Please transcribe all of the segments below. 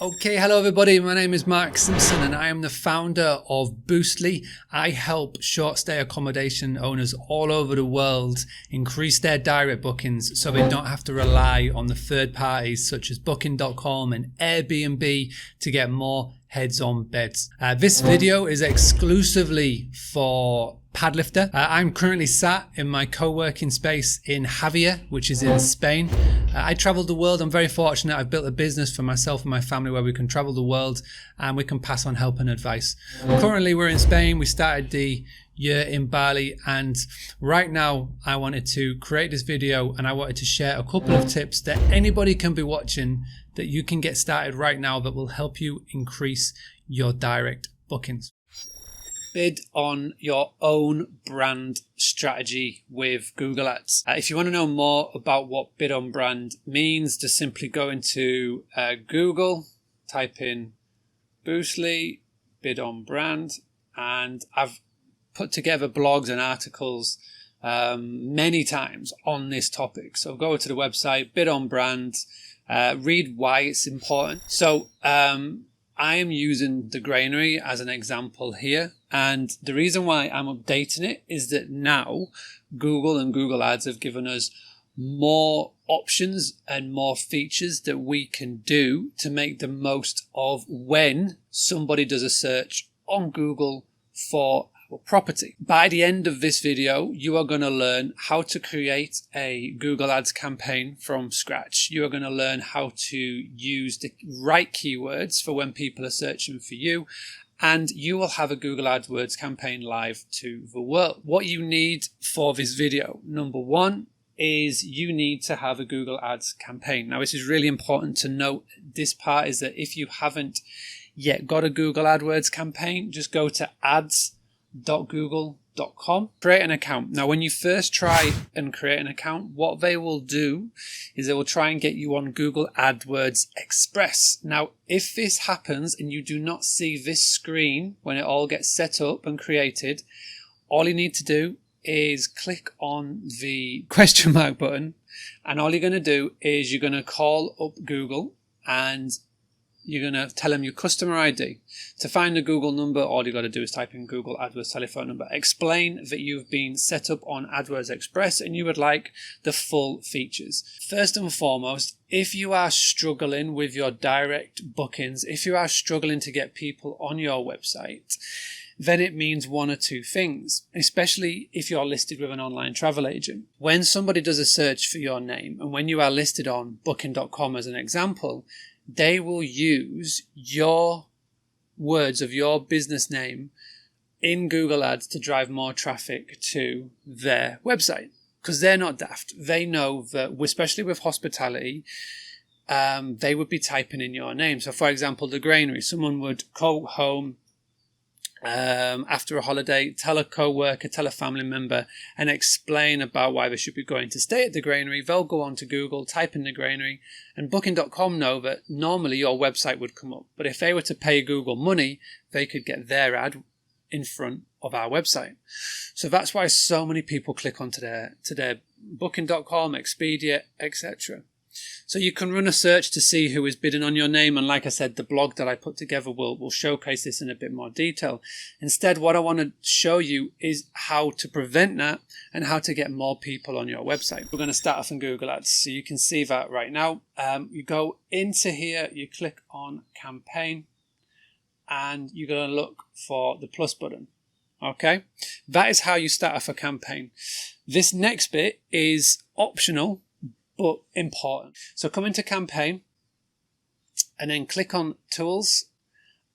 Okay, hello everybody, my name is Mark Simpson and I am the founder of Boostly. I help short stay accommodation owners all over the world increase their direct bookings so they don't have to rely on the third parties such as Booking.com and Airbnb to get more heads on beds. This video is exclusively for Padlifter. I'm currently sat in my co-working space in Javier, which is in Spain. I travel the world. I'm very fortunate. I've built a business for myself and my family where we can travel the world and we can pass on help and advice. Currently, we're in Spain. We started the year in Bali, and right now I wanted to create this video and I wanted to share a couple of tips that anybody can be watching that you can get started right now that will help you increase your direct bookings. Bid on your own brand strategy with Google Ads. If you want to know more about what bid on brand means, just simply go into Google, type in Boostly, bid on brand, and I've put together blogs and articles many times on this topic. So go to the website, bid on brand, read why it's important. So I am using the granary as an example here, and the reason why I'm updating it is that now Google and Google Ads have given us more options and more features that we can do to make the most of when somebody does a search on Google for property. By the end of this video, you are going to learn how to create a Google Ads campaign from scratch. You are going to learn how to use the right keywords for when people are searching for you, and you will have a Google AdWords campaign live to the world. What you need for this video, number one, is you need to have a Google Ads campaign. Now, this is really important to note. This part is that if you haven't yet got a Google AdWords campaign, just go to ads.google.com, create an account. Now, when you first try and create an account, what they will do is they will try and get you on Google AdWords Express. Now, if this happens and you do not see this screen when it all gets set up and created, all you need to do is click on the question mark button, and all you're going to do is you're going to call up Google and you're going to tell them your customer ID. To find the Google number, all you've got to do is type in Google AdWords telephone number. Explain that you've been set up on AdWords Express and you would like the full features. First and foremost, if you are struggling with your direct bookings, if you are struggling to get people on your website, then it means one or two things, especially if you're listed with an online travel agent. When somebody does a search for your name, and when you are listed on Booking.com as an example, they will use your words of your business name in Google Ads to drive more traffic to their website, because they're not daft. They know that, especially with hospitality, they would be typing in your name. So, for example, the granary, someone would go home after a holiday, tell a co-worker, tell a family member, and explain about why they should be going to stay at the granary. They'll go on to Google, type in the granary, and Booking.com know that normally your website would come up. But if they were to pay Google money, they could get their ad in front of our website. So that's why so many people click onto their Booking.com, Expedia, etc. So you can run a search to see who is bidding on your name, and like I said, the blog that I put together will showcase this in a bit more detail. Instead, what I want to show you is how to prevent that and how to get more people on your website. We're going to start off in Google Ads, so you can see that right now. You go into here, you click on campaign, and you're going to look for the plus button. Okay, that is how you start off a campaign. This next bit is optional but important. So come into campaign and then click on tools,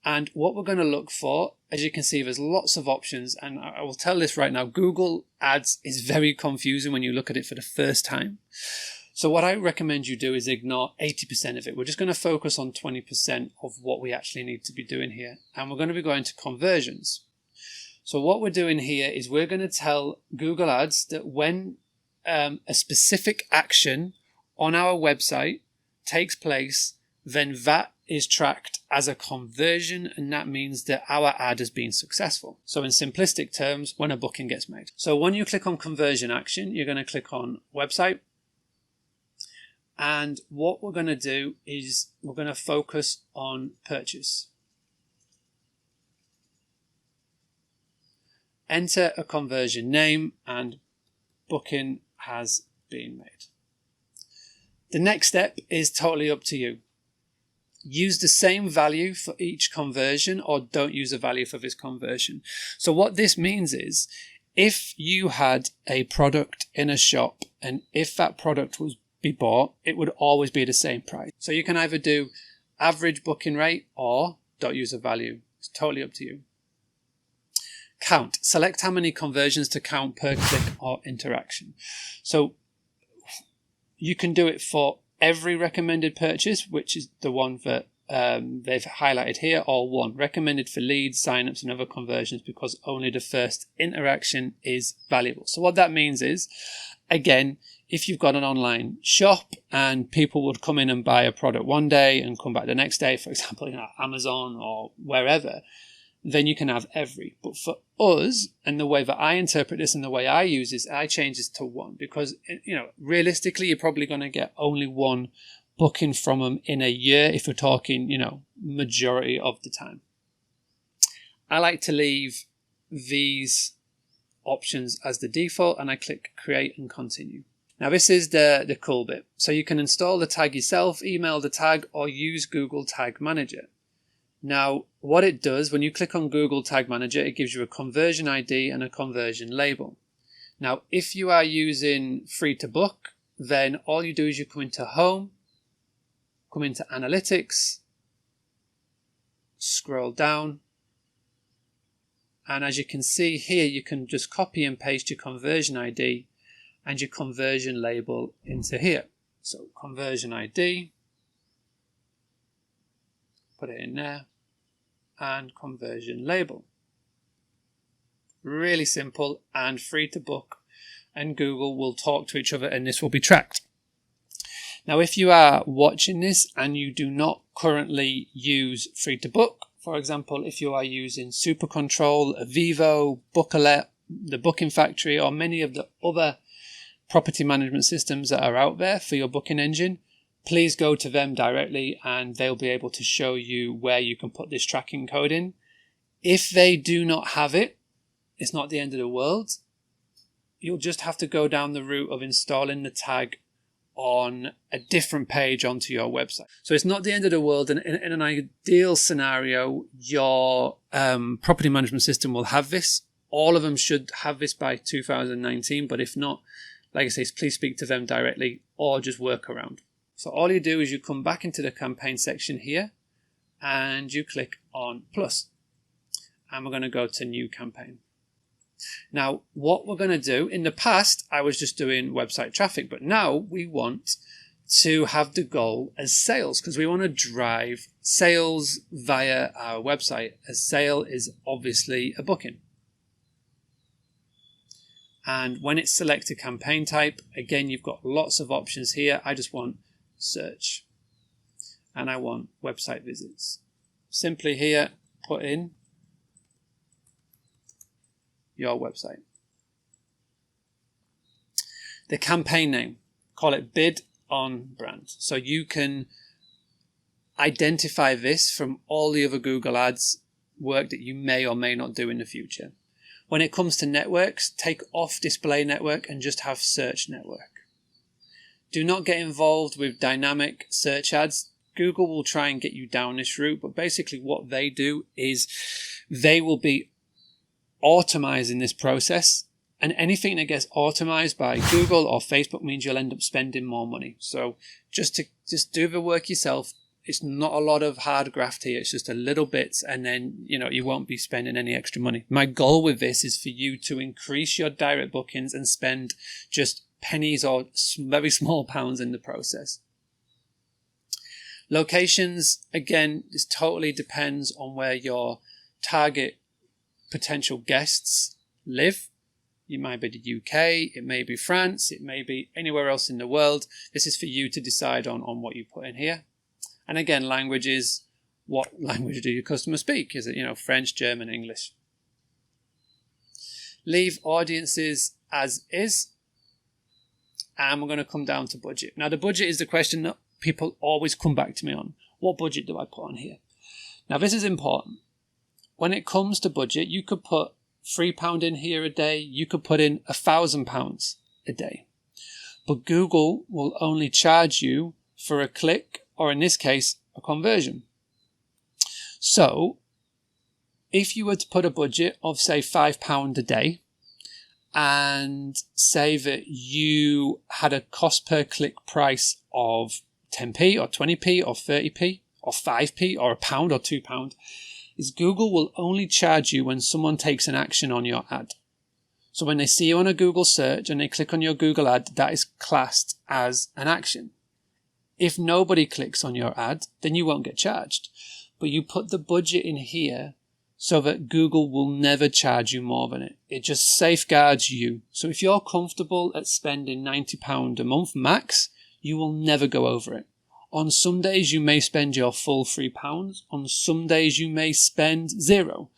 and what we're going to look for, as you can see, there's lots of options, and I will tell this right now, Google Ads is very confusing when you look at it for the first time. So what I recommend you do is ignore 80% of it. We're just going to focus on 20% of what we actually need to be doing here, and we're going to be going to conversions. So what we're doing here is we're going to tell Google Ads that when a specific action on our website takes place, then that is tracked as a conversion, and that means that our ad has been successful. So in simplistic terms, when a booking gets made. So when you click on conversion action, you're going to click on website, And what we're going to do is we're going to focus on purchase. Enter a conversion name and booking has been made. The next step is totally up to you. Use the same value for each conversion or don't use a value for this conversion. So what this means is if you had a product in a shop and if that product was be bought, it would always be the same price. So you can either do average booking rate or don't use a value. It's totally up to you. Count. Select how many conversions to count per click or interaction. So you can do it for every recommended purchase, which is the one that they've highlighted here, or one recommended for leads, signups, and other conversions because only the first interaction is valuable. So what that means is, again, if you've got an online shop and people would come in and buy a product one day and come back the next day, for example, Amazon or wherever, then you can have every. But for us, and the way that I interpret this and the way I use this, I change this to one because, realistically, you're probably going to get only one booking from them in a year if we're talking, majority of the time. I like to leave these options as the default and I click create and continue. Now this is the cool bit. So you can install the tag yourself, email the tag, or use Google Tag Manager. Now, what it does, when you click on Google Tag Manager, it gives you a conversion ID and a conversion label. Now, if you are using free to book, then all you do is you come into Home, come into Analytics, scroll down, and as you can see here, you can just copy and paste your conversion ID and your conversion label into here. So conversion ID, put it in there, and conversion label. Really simple and free to book, and Google will talk to each other and this will be tracked. Now if you are watching this and you do not currently use free to book, for example if you are using Super Control, Avivo, Bookalette, the Booking Factory, or many of the other property management systems that are out there for your booking engine, please go to them directly and they'll be able to show you where you can put this tracking code in. If they do not have it, it's not the end of the world. You'll just have to go down the route of installing the tag on a different page onto your website. So it's not the end of the world. And in an ideal scenario, your property management system will have this. All of them should have this by 2019. But if not, like I say, please speak to them directly or just work around. So all you do is you come back into the campaign section here and you click on plus. And we're going to go to new campaign. Now, what we're going to do, in the past, I was just doing website traffic, but now we want to have the goal as sales because we want to drive sales via our website. A sale is obviously a booking. And when it's selected campaign type, again, you've got lots of options here. I just want search and I want website visits. Simply here, put in your website. The campaign name, call it bid on brand. So you can identify this from all the other Google Ads work that you may or may not do in the future. When it comes to networks, take off display network and just have search network. Do not get involved with dynamic search ads. Google will try and get you down this route, but basically what they do is they will be automizing this process, and anything that gets automized by Google or Facebook means you'll end up spending more money. So just do the work yourself. It's not a lot of hard graft here. It's just a little bit, and then you won't be spending any extra money. My goal with this is for you to increase your direct bookings and spend just pennies or very small pounds in the process. Locations, again, this totally depends on where your target potential guests live. It might be the UK, it may be France, it may be anywhere else in the world. This is for you to decide on what you put in here. And again, languages, what language do your customers speak? Is it, French, German, English? Leave audiences as is. and we're going to come down to budget. Now, the budget is the question that people always come back to me on. What budget do I put on here? Now, this is important. When it comes to budget, you could put £3 in here a day. You could put in £1,000 a day. But Google will only charge you for a click, or in this case, a conversion. So if you were to put a budget of, say, £5 a day, and say that you had a cost per click price of 10p or 20p or 30p or 5p or £1 or £2, is Google will only charge you when someone takes an action on your ad. So when they see you on a Google search and they click on your Google ad, that is classed as an action. If nobody clicks on your ad, then you won't get charged. But you put the budget in here so that Google will never charge you more than it. It just safeguards you. So if you're comfortable at spending £90 a month max, you will never go over it. On some days you may spend your full £3. On some days you may spend £0.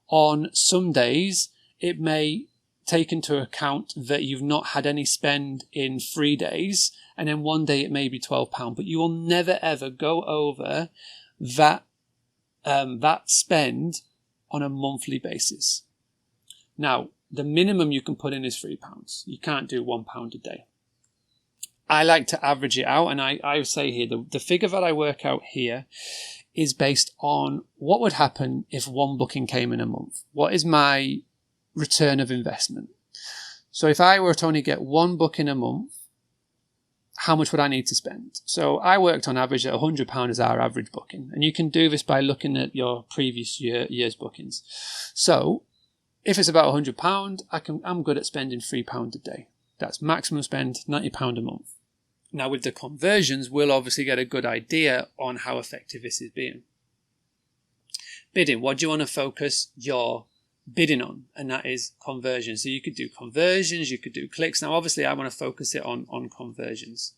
On some days it may take into account that you've not had any spend in 3 days, and then one day it may be £12. But you will never ever go over that spend on a monthly basis. Now, the minimum you can put in is £3. You can't do £1 a day. I like to average it out, and I say here, the figure that I work out here is based on what would happen if one booking came in a month. What is my return of investment? So if I were to only get one booking a month, how much would I need to spend? So I worked on average at £100 as our average booking. And you can do this by looking at your previous year's bookings. So if it's about £100, I'm good at spending £3 a day. That's maximum spend, £90 a month. Now with the conversions, we'll obviously get a good idea on how effective this is being. Bidding, what do you want to focus your bidding on? And that is conversions. So you could do conversions, you could do clicks. Now obviously I want to focus it on conversions.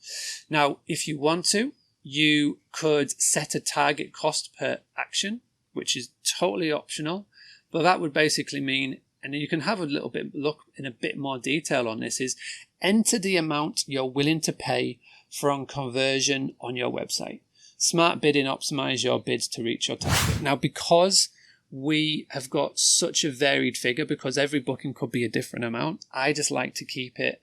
Now if you want to, you could set a target cost per action, which is totally optional, but that would basically mean, and you can have a little bit look in a bit more detail on this, is enter the amount you're willing to pay for a conversion on your website. Smart bidding optimize your bids to reach your target. Now, because we have got such a varied figure, because every booking could be a different amount, I just like to keep it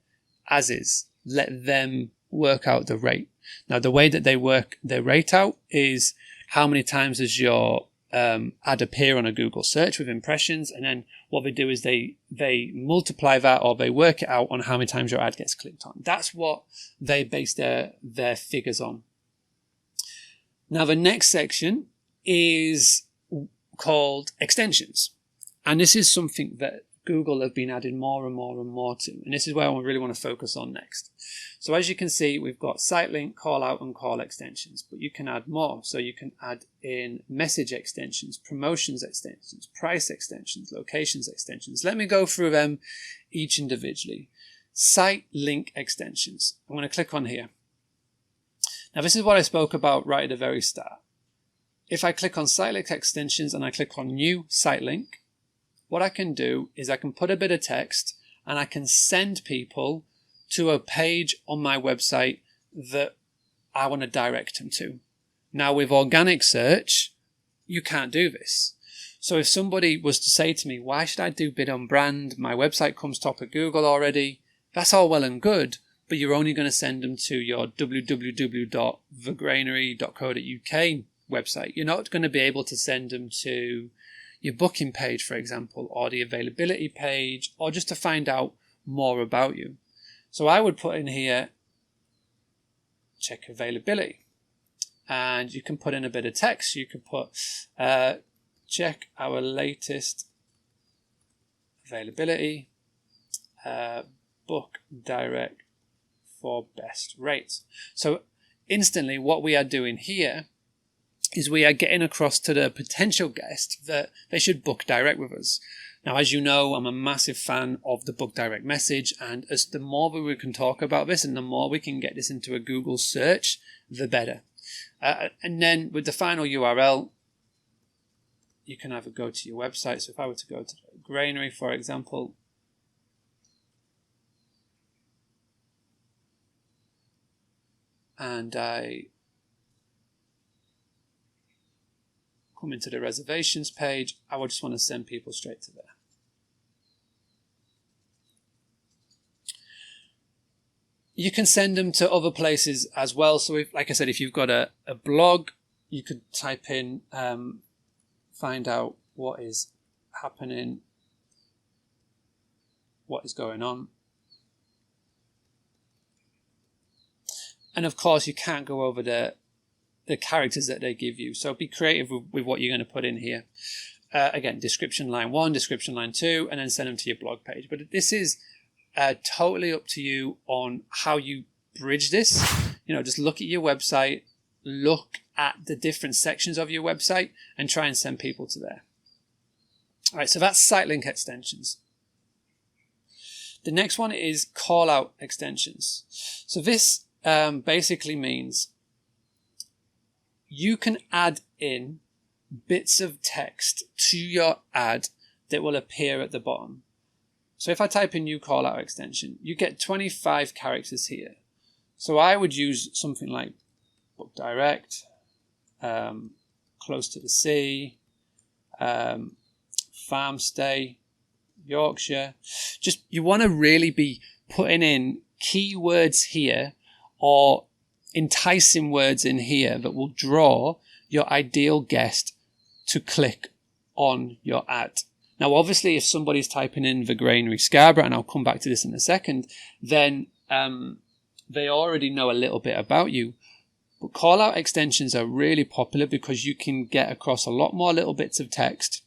as is. Let them work out the rate. Now, the way that they work their rate out is how many times does your ad appear on a Google search with impressions, and then what they do is they multiply that, or they work it out on how many times your ad gets clicked on. That's what they base their figures on. Now the next section is called extensions, and this is something that Google have been adding more and more and more to, and this is where I really want to focus on next. So as you can see, we've got Sitelink, call out and call extensions, but you can add more. So you can add in message extensions, promotions extensions, price extensions, locations extensions. Let me go through them each individually. Sitelink extensions. I'm going to click on here. Now this is what I spoke about right at the very start. If I click on Sitelink extensions and I click on new Sitelink, what I can do is I can put a bit of text and I can send people to a page on my website that I want to direct them to. Now with organic search, you can't do this. So if somebody was to say to me, why should I do bid on brand? My website comes top of Google already. That's all well and good, but you're only going to send them to your www.thegranary.co.uk website. You're not going to be able to send them to your booking page, for example, or the availability page, or just to find out more about you. So I would put in here, check availability, and you can put in a bit of text. You could put, check our latest availability, book direct for best rates. So instantly what we are doing here is we are getting across to the potential guest that they should book direct with us. Now, as you know, I'm a massive fan of the book direct message, and as the more we can talk about this and the more we can get this into a Google search, the better. And then with the final URL, you can either go to your website. So if I were to go to Granary, for example, and I come into the reservations page, I would just want to send people straight to there. You can send them to other places as well. So if, like I said, if you've got a blog, you could type in, find out what is happening, what is going on. And of course, you can't go over the characters that they give you. So be creative with what you're going to put in here. Again, description line 1, description line 2, and then send them to your blog page. But this is totally up to you on how you bridge this. Just look at your website, look at the different sections of your website, and try and send people to there. All right, so that's Sitelink Extensions. The next one is call out extensions. So this basically means you can add in bits of text to your ad that will appear at the bottom. So if I type in new call out extension, you get 25 characters here. So I would use something like book direct, close to the sea, farm stay, Yorkshire. Just, you want to really be putting in keywords here or enticing words in here that will draw your ideal guest to click on your ad. Now, obviously, if somebody's typing in the granary Scarborough, and I'll come back to this in a second, then they already know a little bit about you. But call out extensions are really popular because you can get across a lot more little bits of text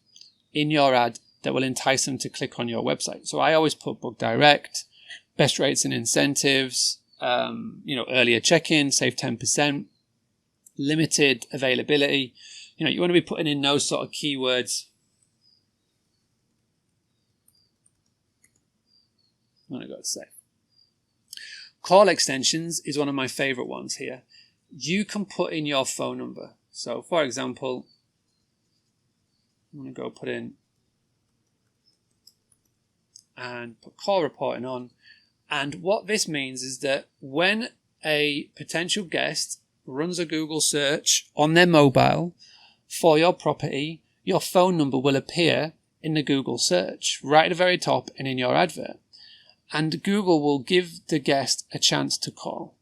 in your ad that will entice them to click on your website. So I always put book direct, best rates and incentives, earlier check-in, save 10%, limited availability. You want to be putting in those sort of keywords. I'm going to go to save. Call extensions is one of my favorite ones here. You can put in your phone number. So, for example, I'm going to go put in and put call reporting on. And what this means is that when a potential guest runs a Google search on their mobile for your property, your phone number will appear in the Google search right at the very top and in your advert. And Google will give the guest a chance to call.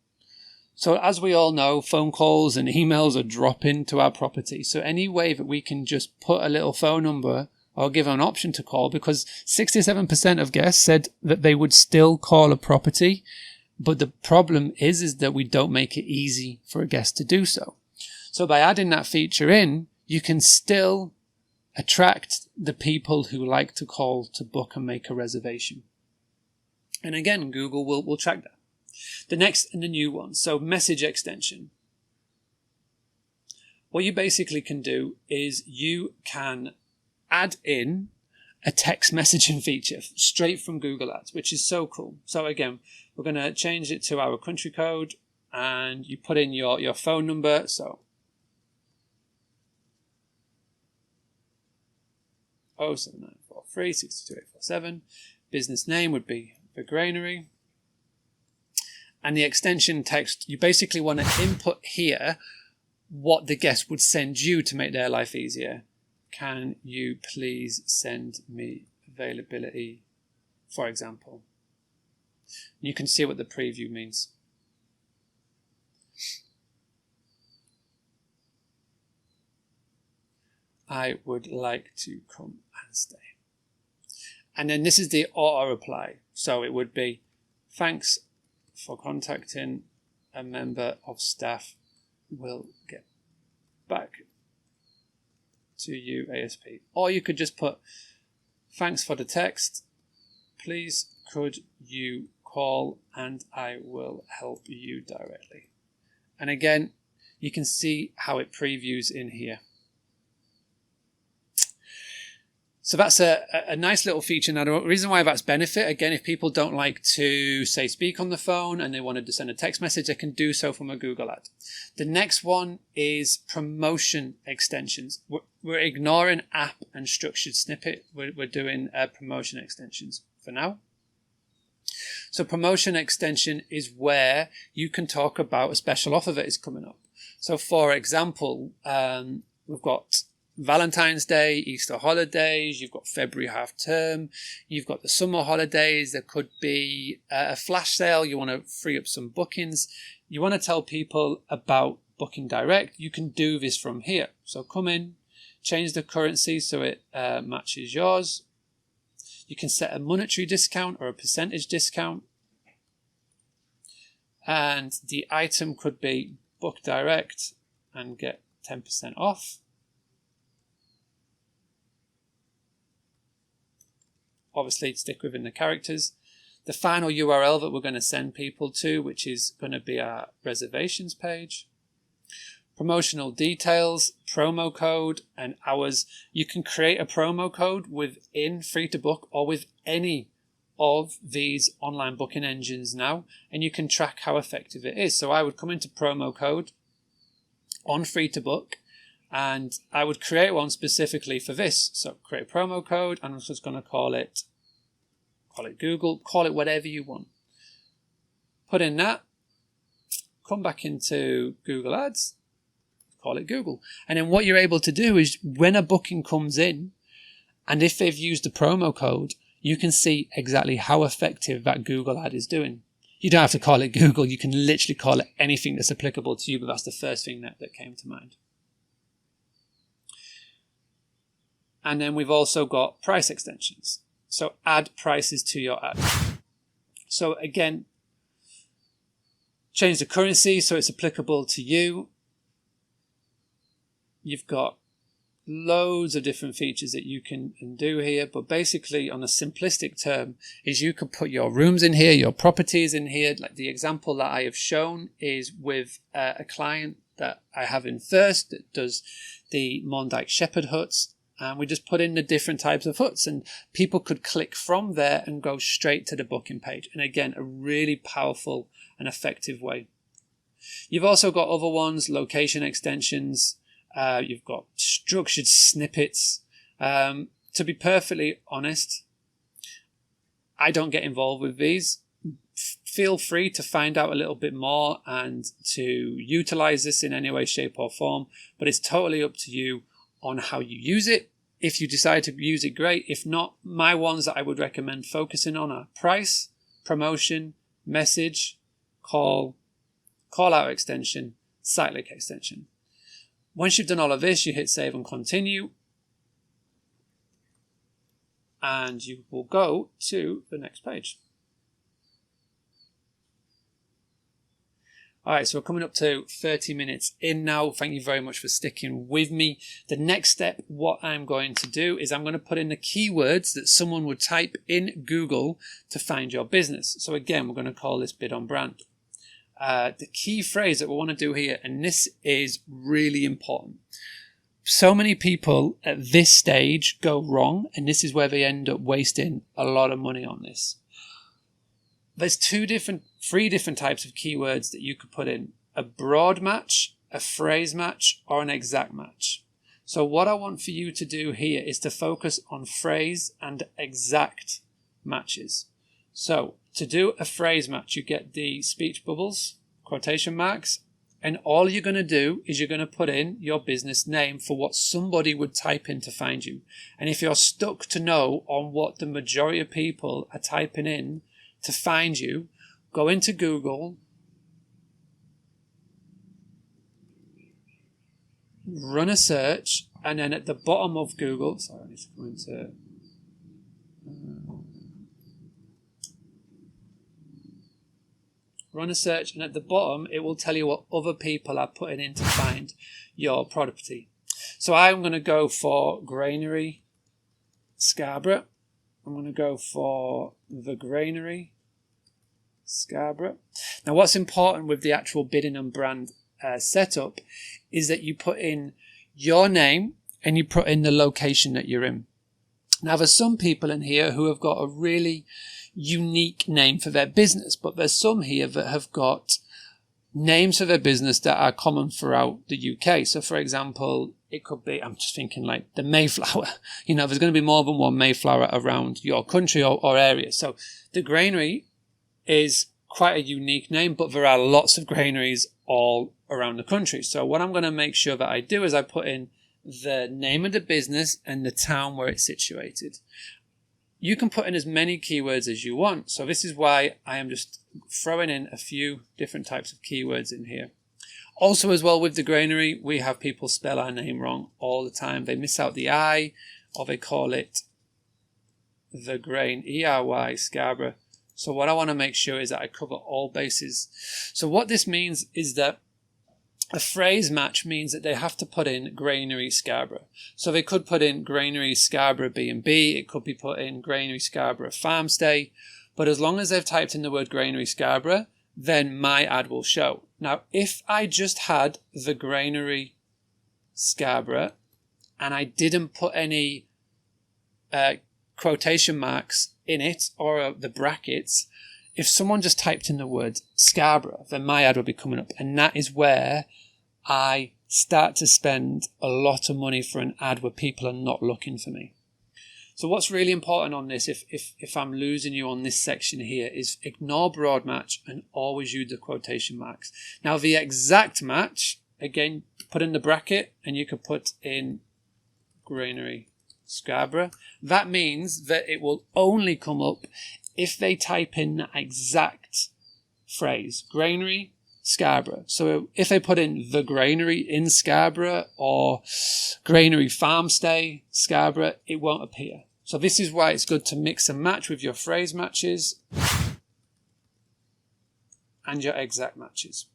So as we all know, phone calls and emails are dropping to our property. So any way that we can just put a little phone number or give an option to call, because 67% of guests said that they would still call a property. But the problem is that we don't make it easy for a guest to do so. So by adding that feature in, you can still attract the people who like to call to book and make a reservation. And again, Google will track that. The next and the new one, so message extension. What you basically can do is you can add in a text messaging feature straight from Google Ads, which is so cool. So again, we're going to change it to our country code and you put in your phone number. So 07943 62847. Business name would be the granary. And the extension text, you basically want to input here what the guest would send you to make their life easier. Can you please send me availability, for example? You can see what the preview means. I would like to come and stay. And then this is the auto reply. So it would be, thanks for contacting, a member of staff will get back to you ASP. Or you could just put, thanks for the text, please could you call and I will help you directly. And again, you can see how it previews in here. So that's a nice little feature. Now, the reason why that's benefit, again, if people don't like to, say, speak on the phone and they wanted to send a text message, they can do so from a Google ad. The next one is promotion extensions. We're ignoring app and structured snippet. We're doing promotion extensions for now. So promotion extension is where you can talk about a special offer that is coming up. So for example, we've got Valentine's Day, Easter holidays, you've got February half term, you've got the summer holidays, there could be a flash sale, you want to free up some bookings, you want to tell people about booking direct, you can do this from here. So come in, change the currency so it matches yours. You can set a monetary discount or a percentage discount. And the item could be book direct and get 10% off. Obviously, stick within the characters. The final URL that we're going to send people to, which is going to be our reservations page. Promotional details, promo code, and hours. You can create a promo code within Free to Book or with any of these online booking engines now, and you can track how effective it is. So I would come into promo code on Free to Book, and I would create one specifically for this. So create a promo code, and I'm just going to call it Google, call it whatever you want. Put in that, come back into Google Ads, call it Google. And then what you're able to do is when a booking comes in, and if they've used a promo code, you can see exactly how effective that Google ad is doing. You don't have to call it Google. You can literally call it anything that's applicable to you, but that's the first thing that came to mind. And then we've also got price extensions. So add prices to your ad. So again, change the currency so it's applicable to you. You've got loads of different features that you can do here, but basically on a simplistic term is you could put your rooms in here, your properties in here. Like the example that I have shown is with a client that I have in Thirst that does the Mondyke Shepherd huts, and we just put in the different types of huts and people could click from there and go straight to the booking page. And again, a really powerful and effective way. You've also got other ones, location extensions. You've got structured snippets. To be perfectly honest, I don't get involved with these. Feel free to find out a little bit more and to utilize this in any way, shape or form, but it's totally up to you on how you use it. If you decide to use it, great. If not, my ones that I would recommend focusing on are price, promotion, message, call out extension, Sitelink extension. Once you've done all of this, you hit save and continue, and you will go to the next page. All right, so we're coming up to 30 minutes in now. Thank you very much for sticking with me. The next step, what I'm going to do is I'm going to put in the keywords that someone would type in Google to find your business. So again, we're going to call this bid on brand. The key phrase that we want to do here, and this is really important. So many people at this stage go wrong, and this is where they end up wasting a lot of money on this. There's three different types of keywords that you could put in: a broad match, a phrase match, or an exact match. So what I want for you to do here is to focus on phrase and exact matches. So to do a phrase match, you get the speech bubbles, quotation marks, and all you're going to do is you're going to put in your business name for what somebody would type in to find you. And if you're stuck to know on what the majority of people are typing in to find you, go into Google, run a search, and then at the bottom of Google, sorry, I need to go into run a search, and at the bottom it will tell you what other people are putting in to find your property. So I'm going to go for Granary Scarborough. I'm going to go for the Granary Scarborough. Now what's important with the actual bidding and brand setup is that you put in your name and you put in the location that you're in. Now there's some people in here who have got a really unique name for their business, but there's some here that have got names for their business that are common throughout the UK. So for example, it could be, I'm just thinking like the Mayflower. You know, there's going to be more than one Mayflower around your country or area. So the Granary is quite a unique name, but there are lots of granaries all around the country. So what I'm going to make sure that I do is I put in the name of the business and the town where it's situated. You can put in as many keywords as you want. So this is why I am just throwing in a few different types of keywords in here. Also as well with the granary, we have people spell our name wrong all the time. They miss out the I, or they call it the grain, E-R-Y, Scarborough. So what I want to make sure is that I cover all bases. So what this means is that a phrase match means that they have to put in Granary Scarborough. So they could put in Granary Scarborough B&B, it could be put in Granary Scarborough Farmstay, but as long as they've typed in the word Granary Scarborough, then my ad will show. Now, if I just had the Granary Scarborough and I didn't put any quotation marks in it or the brackets, if someone just typed in the word Scarborough, then my ad will be coming up. And that is where I start to spend a lot of money for an ad where people are not looking for me. So what's really important on this, if I'm losing you on this section here, is ignore broad match and always use the quotation marks. Now the exact match, again, put in the bracket and you could put in Granary Scarborough. That means that it will only come up if they type in that exact phrase, Granary Scarborough. So if they put in the granary in Scarborough or Granary Farmstay Scarborough, it won't appear. So this is why it's good to mix and match with your phrase matches and your exact matches.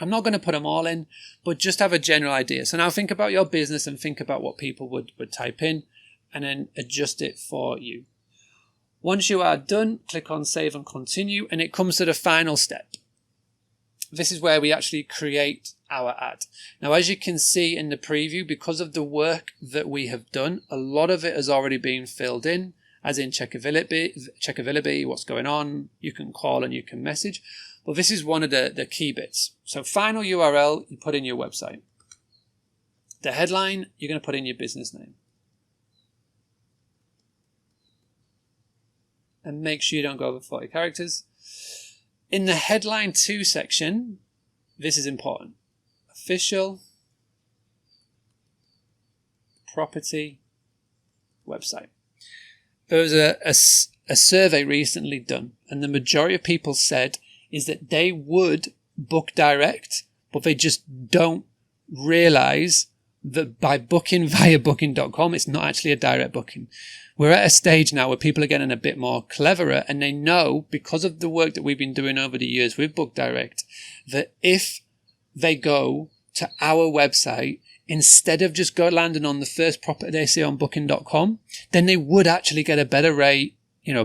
I'm not going to put them all in, but just have a general idea. So now think about your business and think about what people would type in and then adjust it for you. Once you are done, click on Save and Continue, and it comes to the final step. This is where we actually create our ad. Now, as you can see in the preview, because of the work that we have done, a lot of it has already been filled in, as in check availability, what's going on, you can call and you can message. But this is one of the key bits. So final URL, you put in your website. The headline, you're going to put in your business name. And make sure you don't go over 40 characters. In the headline 2 section, this is important. Official property website. There was a survey recently done, and the majority of people said is that they would book direct, but they just don't realize that by booking via booking.com, it's not actually a direct booking. We're at a stage now where people are getting a bit more cleverer, and they know, because of the work that we've been doing over the years with Book Direct, that if they go to our website, instead of just landing on the first property they see on booking.com, then they would actually get a better rate,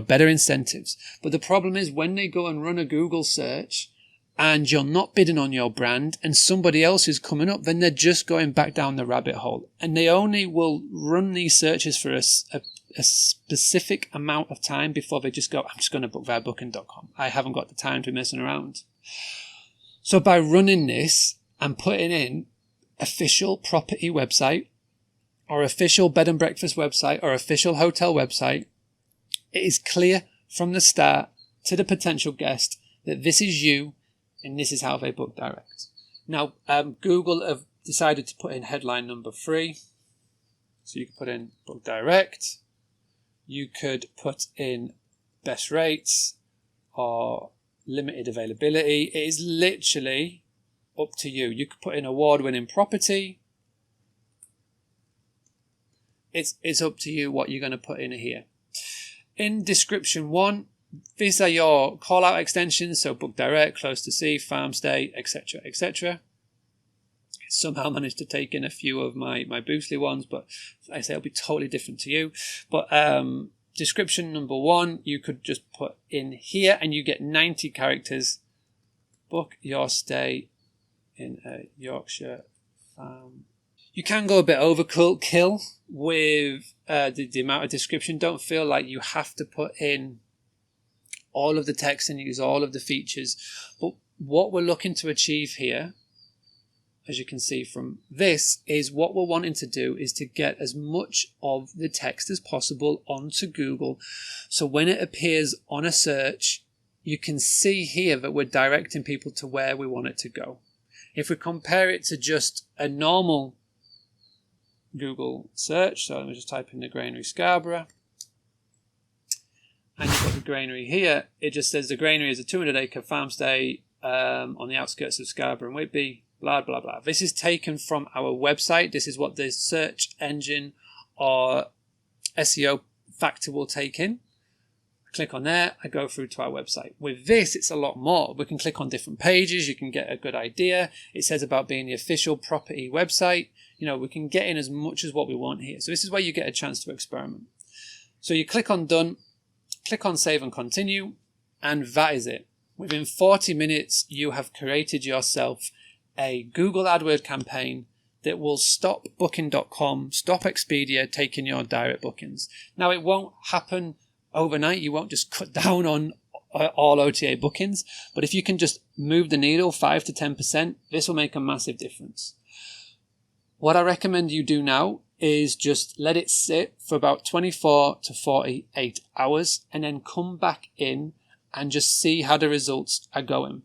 better incentives. But the problem is when they go and run a Google search and you're not bidding on your brand and somebody else is coming up, then they're just going back down the rabbit hole. And they only will run these searches for a specific amount of time before they just go, I'm just going to book via booking.com. I haven't got the time to be messing around. So by running this and putting in official property website or official bed and breakfast website or official hotel website, it is clear from the start to the potential guest that this is you and this is how they book direct. Now, Google have decided to put in headline number 3. So you can put in book direct. You could put in best rates or limited availability. It is literally up to you. You could put in award-winning property. It's up to you what you're going to put in here. In description 1, these are your call-out extensions. So book direct, close to sea, farm stay, etc., etc. Somehow managed to take in a few of my Boostly ones, but like I say, it'll be totally different to you. But description number 1, you could just put in here and you get 90 characters. Book your stay in a Yorkshire farm. You can go a bit overkill with the amount of description. Don't feel like you have to put in all of the text and use all of the features. But what we're looking to achieve here, as you can see from this, is what we're wanting to do is to get as much of the text as possible onto Google. So when it appears on a search, you can see here that we're directing people to where we want it to go. If we compare it to just a normal Google search, so let me just type in the Granary Scarborough, and you've got the granary here, it just says the granary is a 200-acre farmstay on the outskirts of Scarborough and Whitby, blah, blah, blah. This is taken from our website. This is what the search engine or SEO factor will take in. I click on there, I go through to our website. With this, it's a lot more. We can click on different pages. You can get a good idea. It says about being the official property website. You know, we can get in as much as what we want here. So this is where you get a chance to experiment. So you click on done, click on save and continue, and that is it. Within 40 minutes, you have created yourself a Google AdWords campaign that will stop Booking.com, stop Expedia taking your direct bookings. Now, it won't happen overnight. You won't just cut down on all OTA bookings, but if you can just move the needle 5 to 10%, this will make a massive difference. What I recommend you do now is just let it sit for about 24 to 48 hours and then come back in and just see how the results are going.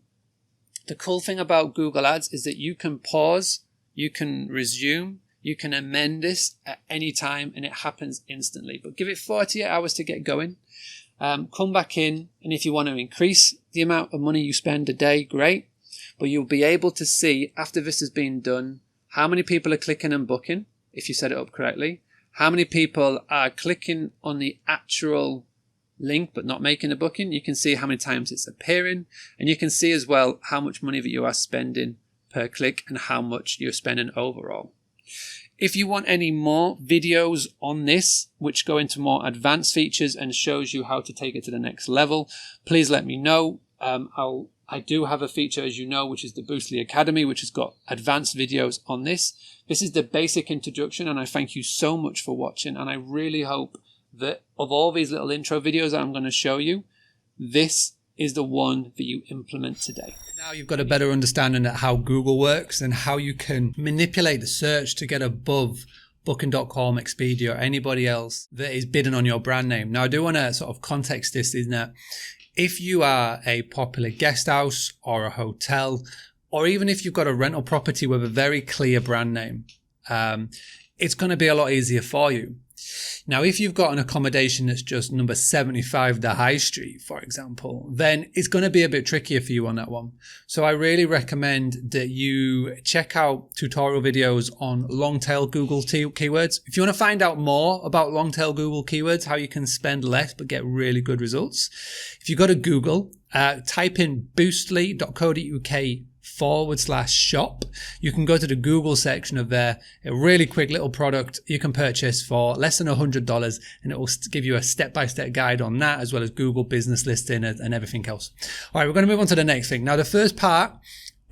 The cool thing about Google Ads is that you can pause, you can resume, you can amend this at any time and it happens instantly. But give it 48 hours to get going. Come back in, and if you want to increase the amount of money you spend a day, great. But you'll be able to see after this has been done how many people are clicking and booking, if you set it up correctly, how many people are clicking on the actual link but not making a booking. You can see how many times it's appearing, and you can see as well how much money that you are spending per click and how much you're spending overall. If you want any more videos on this, which go into more advanced features and shows you how to take it to the next level, please let me know. I do have a feature, as you know, which is the Boostly Academy, which has got advanced videos on this. This is the basic introduction, and I thank you so much for watching. And I really hope that of all these little intro videos that I'm going to show you, this is the one that you implement today. Now you've got a better understanding of how Google works and how you can manipulate the search to get above Booking.com, Expedia, or anybody else that is bidding on your brand name. Now I do want to sort of context this in that if you are a popular guest house or a hotel, or even if you've got a rental property with a very clear brand name, it's going to be a lot easier for you. Now, if you've got an accommodation that's just number 75 the High Street, for example, then it's going to be a bit trickier for you on that one. So I really recommend that you check out tutorial videos on long tail Google keywords. If you want to find out more about long tail Google keywords, how you can spend less but get really good results, if you go to Google, type in boostly.co.uk/shop. You can go to the Google section of there, a really quick little product you can purchase for less than $100, and it will give you a step-by-step guide on that, as well as Google business listing and everything else. All right, we're going to move on to the next thing. Now, the first part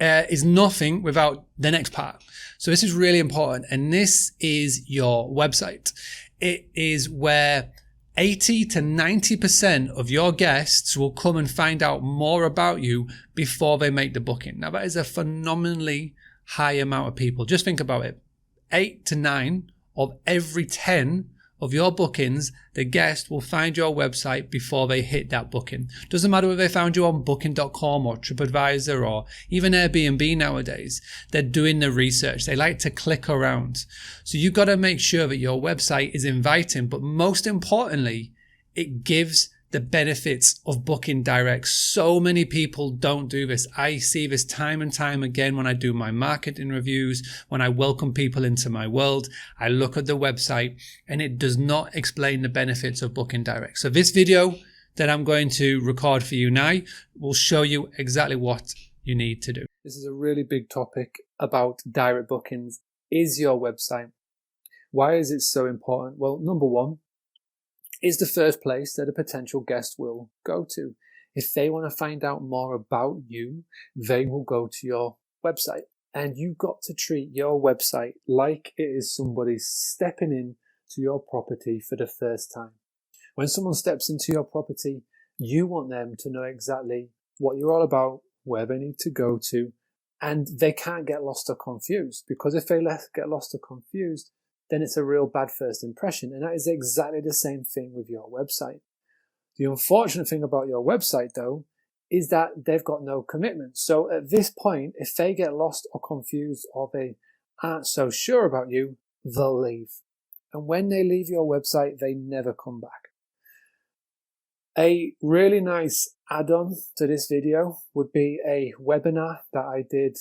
is nothing without the next part. So this is really important, and this is your website. It is where 80 to 90% of your guests will come and find out more about you before they make the booking. Now, that is a phenomenally high amount of people. Just think about it. 8 to 9 of every 10 of your bookings, the guest will find your website before they hit that booking. Doesn't matter whether they found you on Booking.com or TripAdvisor or even Airbnb nowadays. They're doing the research. They like to click around. So you've got to make sure that your website is inviting, but most importantly, it gives the benefits of booking direct. So many people don't do this. I see this time and time again when I do my marketing reviews, when I welcome people into my world. I look at the website and it does not explain the benefits of booking direct. So this video that I'm going to record for you now will show you exactly what you need to do. This is a really big topic about direct bookings. Is your website? Why is it so important? Well, number one, is the first place that a potential guest will go to. If they want to find out more about you, they will go to your website. And you've got to treat your website like it is somebody stepping in to your property for the first time. When someone steps into your property, you want them to know exactly what you're all about, where they need to go to, and they can't get lost or confused, because if they get lost or confused, then it's a real bad first impression. And that is exactly the same thing with your website. The unfortunate thing about your website, though, is that they've got no commitment. So at this point, if they get lost or confused or they aren't so sure about you, they'll leave. And when they leave your website, they never come back. A really nice add-on to this video would be a webinar that I did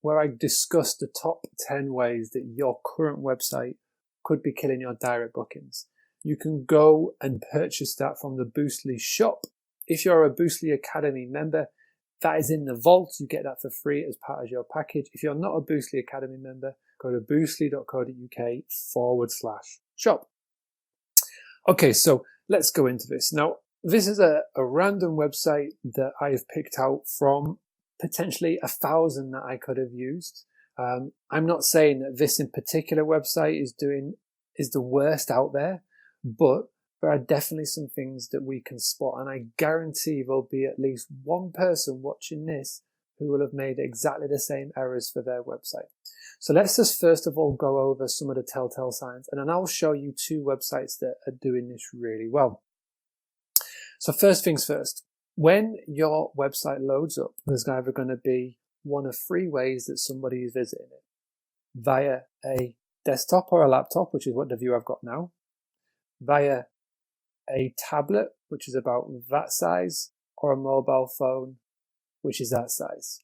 where I discussed the top 10 ways that your current website could be killing your direct bookings. You can go and purchase that from the Boostly shop. If you're a Boostly Academy member, that is in the vault. You get that for free as part of your package. If you're not a Boostly Academy member, go to boostly.co.uk/shop. Okay, so let's go into this. Now, this is a random website that I have picked out from potentially 1,000 that I could have used. I'm not saying that this in particular website is the worst out there, but there are definitely some things that we can spot, and I guarantee there'll be at least one person watching this who will have made exactly the same errors for their website. So let's just first of all go over some of the telltale signs, and then I'll show you 2 websites that are doing this really well. So first things first, when your website loads up, there's either going to be one of 3 ways that somebody is visiting it. Via a desktop or a laptop, which is what the view I've got now. Via a tablet, which is about that size, or a mobile phone, which is that size.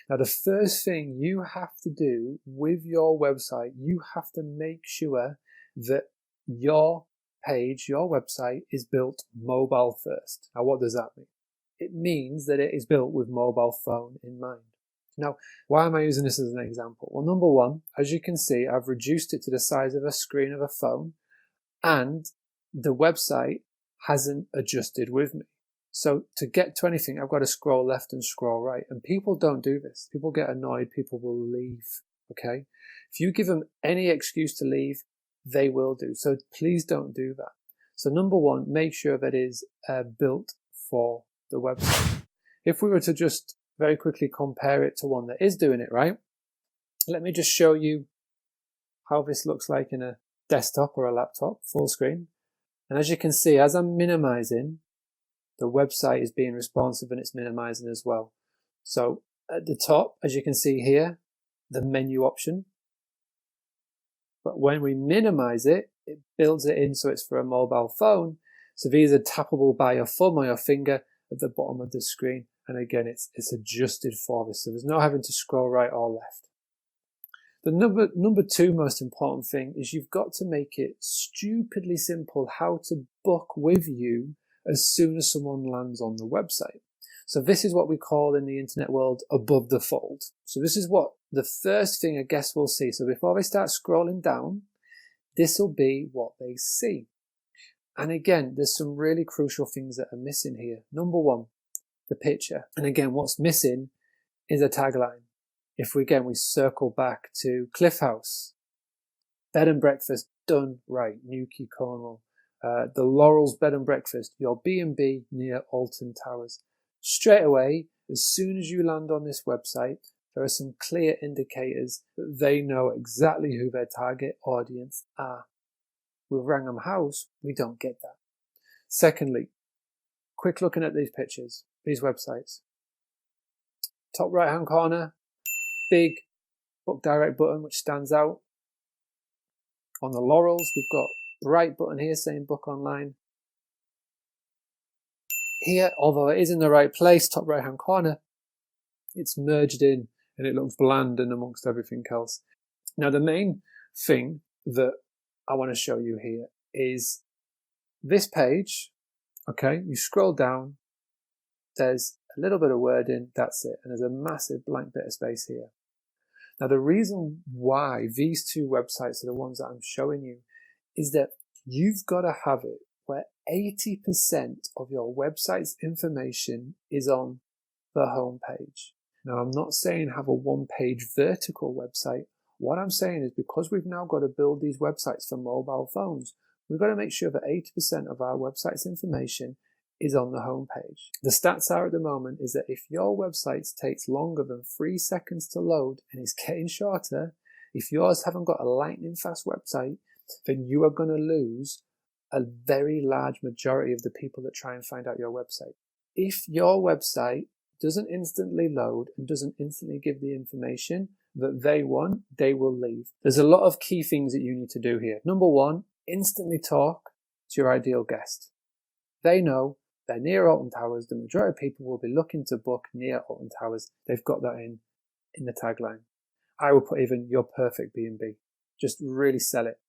Now, the first thing you have to do with your website, you have to make sure that your page, your website is built mobile first. Now, what does that mean? It means that it is built with mobile phone in mind. Now, why am I using this as an example? Well, number one, as you can see, I've reduced it to the size of a screen of a phone, and the website hasn't adjusted with me. So to get to anything, I've got to scroll left and scroll right. And people don't do this. People get annoyed. People will leave. Okay. If you give them any excuse to leave, they will do. So please don't do that. So number one, make sure that is built for the website. If we were to just very quickly compare it to one that is doing it right, let me just show you how this looks like in a desktop or a laptop, full screen. And as you can see, as I'm minimizing, the website is being responsive and it's minimizing as well. So at the top, as you can see here, the menu option. But when we minimize it, it builds it in so it's for a mobile phone. So these are tappable by your thumb or your finger at the bottom of the screen. And again, it's adjusted for this. So there's no having to scroll right or left. The number 2 most important thing is you've got to make it stupidly simple how to book with you as soon as someone lands on the website. So this is what we call in the internet world above the fold. So this is what the first thing a guest will see. So before they start scrolling down, this will be what they see. And again, there's some really crucial things that are missing here. Number 1, the picture. And again, what's missing is a tagline. If we circle back to Cliff House, bed and breakfast done right, Newquay, Cornwall. The Laurels Bed and Breakfast, your B&B near Alton Towers. Straight away, as soon as you land on this website, there are some clear indicators that they know exactly who their target audience are. With Wrangham House, we don't get that. Secondly, quick looking at these pictures, these websites. Top right hand corner, big book direct button which stands out. On the Laurels, we've got bright button here saying book online. Here, although it is in the right place, top right hand corner, it's merged in and it looks bland and amongst everything else. Now the main thing that I want to show you here is this page. Okay, you scroll down, there's a little bit of wording, that's it, and there's a massive blank bit of space here. Now the reason why these 2 websites are the ones that I'm showing you is that you've got to have it where 80% of your website's information is on the home page. Now, I'm not saying have a 1-page vertical website. What I'm saying is because we've now got to build these websites for mobile phones, we've got to make sure that 80% of our website's information is on the home page. The stats are at the moment is that if your website takes longer than 3 seconds to load and is getting shorter, if yours haven't got a lightning fast website, then you are going to lose a very large majority of the people that try and find out your website. if your website doesn't instantly load and doesn't instantly give the information that they want, they will leave. There's a lot of key things that you need to do here. Number one, instantly talk to your ideal guest. They know they're near Alton Towers. The majority of people will be looking to book near Alton Towers. They've got that in the tagline. I will put even your perfect B&B. Just really sell it.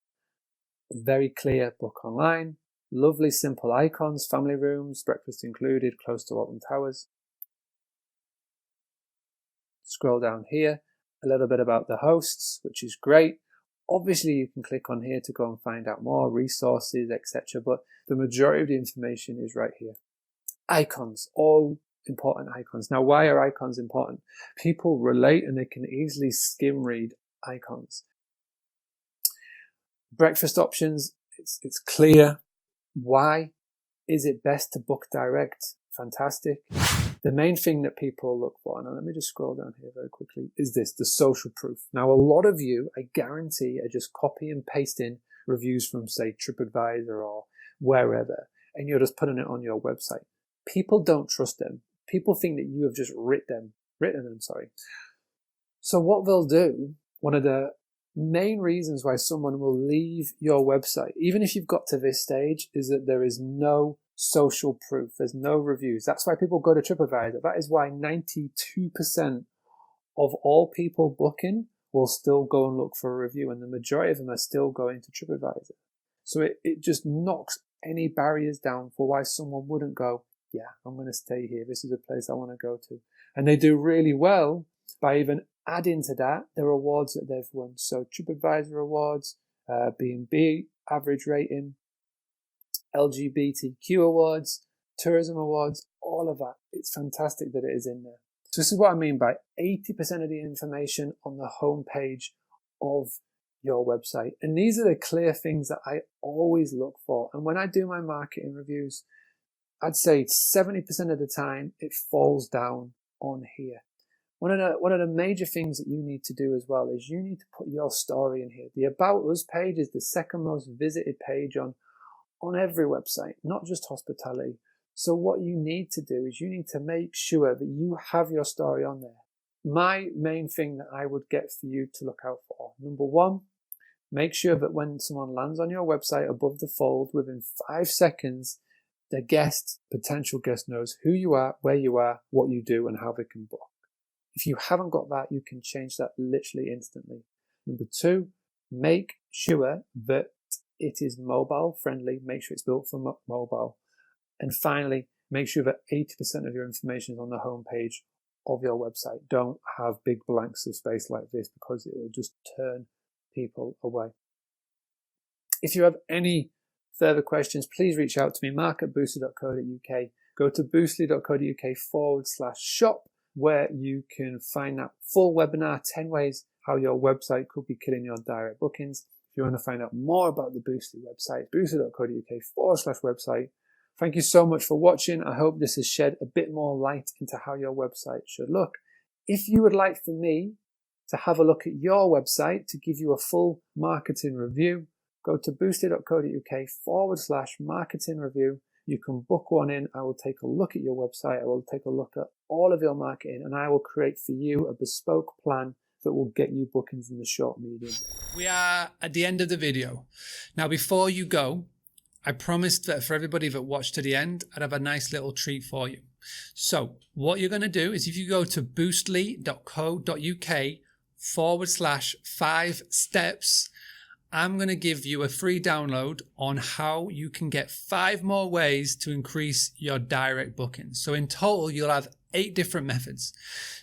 Very clear, book online. Lovely, simple icons, family rooms, breakfast included, close to Alton Towers. Scroll down here, a little bit about the hosts, which is great. Obviously, you can click on here to go and find out more resources, etc. But the majority of the information is right here. Icons, all important icons. Now, why are icons important? People relate and they can easily skim read icons. Breakfast options, it's clear. Why is it best to book direct? Fantastic. The main thing that people look for, now let me just scroll down here very quickly, is this, the social proof. Now, a lot of you, I guarantee, are just copy and pasting reviews from, say, TripAdvisor or wherever, and you're just putting it on your website. People don't trust them. People think that you have just written them. So what they'll do, one of the main reasons why someone will leave your website, even if you've got to this stage, is that there is no social proof. There's no reviews. That's why people go to TripAdvisor. That is why 92% of all people booking will still go and look for a review, and the majority of them are still going to TripAdvisor. So it just knocks any barriers down for why someone wouldn't go, yeah, I'm going to stay here. This is a place I want to go to. And they do really well by even adding to that the rewards that they've won. So TripAdvisor awards, B&B average rating, LGBTQ awards, tourism awards, all of that. It's fantastic that it is in there. So this is what I mean by 80% of the information on the homepage of your website. And these are the clear things that I always look for. And when I do my marketing reviews, I'd say 70% of the time it falls down on here. One of the major things that you need to do as well is you need to put your story in here. The About Us page is the second most visited page on every website, not just hospitality. So what you need to do is you need to make sure that you have your story on there. My main thing that I would get for you to look out for, number one, make sure that when someone lands on your website above the fold, within 5 seconds, the potential guest knows who you are, where you are, what you do, and how they can book. If you haven't got that, you can change that literally instantly. Number two, make sure that it is mobile friendly. Make sure it's built for mobile. And finally, make sure that 80% of your information is on the homepage of your website. Don't have big blanks of space like this because it will just turn people away. If you have any further questions, please reach out to me, mark@boostly.co.uk. Go to boostly.co.uk/shop, where you can find that full webinar, 10 ways how your website could be killing your direct bookings. If you want to find out more about the Boostly website, boostly.co.uk/website. Thank you so much for watching. I hope this has shed a bit more light into how your website should look. If you would like for me to have a look at your website to give you a full marketing review, go to boostly.co.uk/marketing review. You can book one in. I will take a look at your website. I will take a look at all of your marketing, and I will create for you a bespoke plan that will get you bookings in the short medium. We are at the end of the video. Now, before you go, I promised that for everybody that watched to the end, I'd have a nice little treat for you. So what you're going to do is if you go to boostly.co.uk/5 steps, I'm going to give you a free download on how you can get 5 more ways to increase your direct bookings. So in total, you'll have 8 different methods.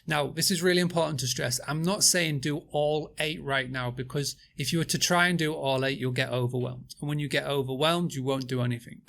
Now, this is really important to stress. I'm not saying do all 8 right now, because if you were to try and do all 8, you'll get overwhelmed. And when you get overwhelmed, you won't do anything.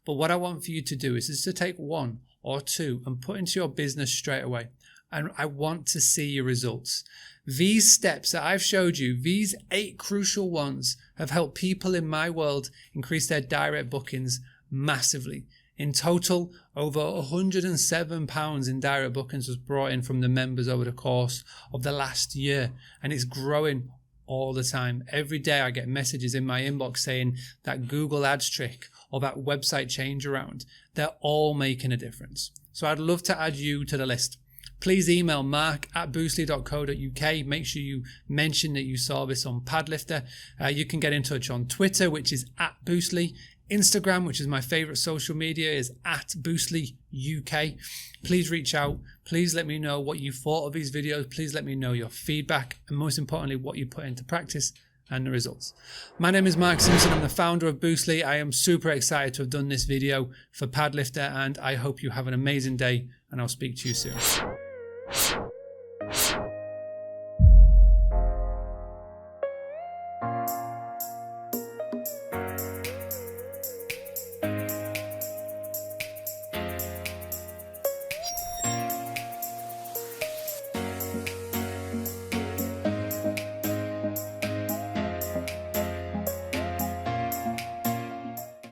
But what I want for you to do is to take 1 or 2 and put into your business straight away. And I want to see your results. These steps that I've showed you, these 8 crucial ones, have helped people in my world increase their direct bookings massively. In total, over £107 in direct bookings was brought in from the members over the course of the last year, and it's growing all the time. Every day I get messages in my inbox saying that Google Ads trick or that website change around, they're all making a difference. So I'd love to add you to the list. Please email mark@boostly.co.uk. Make sure you mention that you saw this on Padlifter. You can get in touch on Twitter, which is @Boostly. Instagram, which is my favorite social media, is @BoostlyUK. Please reach out. Please let me know what you thought of these videos. Please let me know your feedback, and most importantly, what you put into practice and the results. My name is Mark Simpson. I'm the founder of Boostly. I am super excited to have done this video for Padlifter, and I hope you have an amazing day, and I'll speak to you soon.